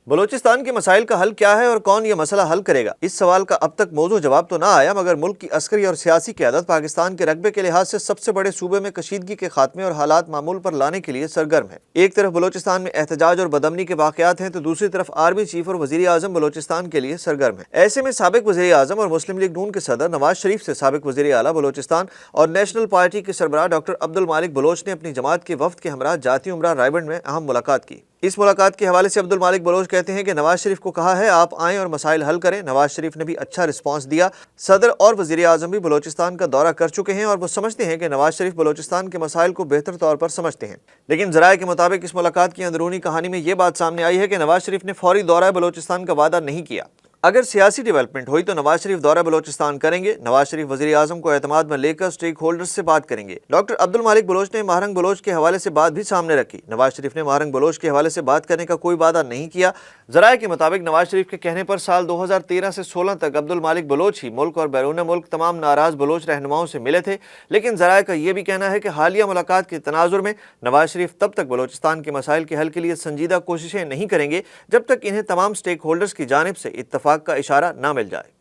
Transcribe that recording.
بلوچستان کے مسائل کا حل کیا ہے اور کون یہ مسئلہ حل کرے گا؟ اس سوال کا اب تک موضوع جواب تو نہ آیا، مگر ملک کی عسکری اور سیاسی قیادت پاکستان کے رقبے کے لحاظ سے سب سے بڑے صوبے میں کشیدگی کے خاتمے اور حالات معمول پر لانے کے لیے سرگرم ہے۔ ایک طرف بلوچستان میں احتجاج اور بدامنی کے واقعات ہیں تو دوسری طرف آرمی چیف اور وزیر اعظم بلوچستان کے لیے سرگرم ہے۔ ایسے میں سابق وزیر اعظم اور مسلم لیگ نون کے صدر نواز شریف سے سابق وزیر اعلیٰ بلوچستان اور نیشنل پارٹی کے سربراہ ڈاکٹر عبد المالک بلوچ نے اپنی جماعت کے وفد کے ہمراہ جاتی عمرہ رائے گنج میں اہم ملاقات کی۔ اس ملاقات کے حوالے سے عبد المالک بلوچ کہتے ہیں کہ نواز شریف کو کہا ہے آپ آئیں اور مسائل حل کریں۔ نواز شریف نے بھی اچھا رسپانس دیا۔ صدر اور وزیر اعظم بھی بلوچستان کا دورہ کر چکے ہیں اور وہ سمجھتے ہیں کہ نواز شریف بلوچستان کے مسائل کو بہتر طور پر سمجھتے ہیں، لیکن ذرائع کے مطابق اس ملاقات کی اندرونی کہانی میں یہ بات سامنے آئی ہے کہ نواز شریف نے فوری دورہ بلوچستان کا وعدہ نہیں کیا۔ اگر سیاسی ڈیولپمنٹ ہوئی تو نواز شریف دورہ بلوچستان کریں گے۔ نواز شریف وزیر اعظم کو اعتماد میں لے کر سٹیک ہولڈرز سے بات کریں گے۔ ڈاکٹر عبد المالک بلوچ نے ماہرنگ بلوچ کے حوالے سے بات بھی سامنے رکھی۔ نواز شریف نے ماہرنگ بلوچ کے حوالے سے بات کرنے کا کوئی وعدہ نہیں کیا۔ ذرائع کے مطابق نواز شریف کے کہنے پر سال 2013 سے 16 تک عبد المالک بلوچ ہی ملک اور بیرون ملک تمام ناراض بلوچ رہنماؤں سے ملے تھے، لیکن ذرائع کا یہ بھی کہنا ہے کہ حالیہ ملاقات کے تناظر میں نواز شریف تب تک بلوچستان کے مسائل کے حل کے لیے سنجیدہ کوششیں نہیں کریں گے جب تک انہیں تمام سٹیک ہولڈرز کی جانب سے اتفاق کا اشارہ نہ مل جائے۔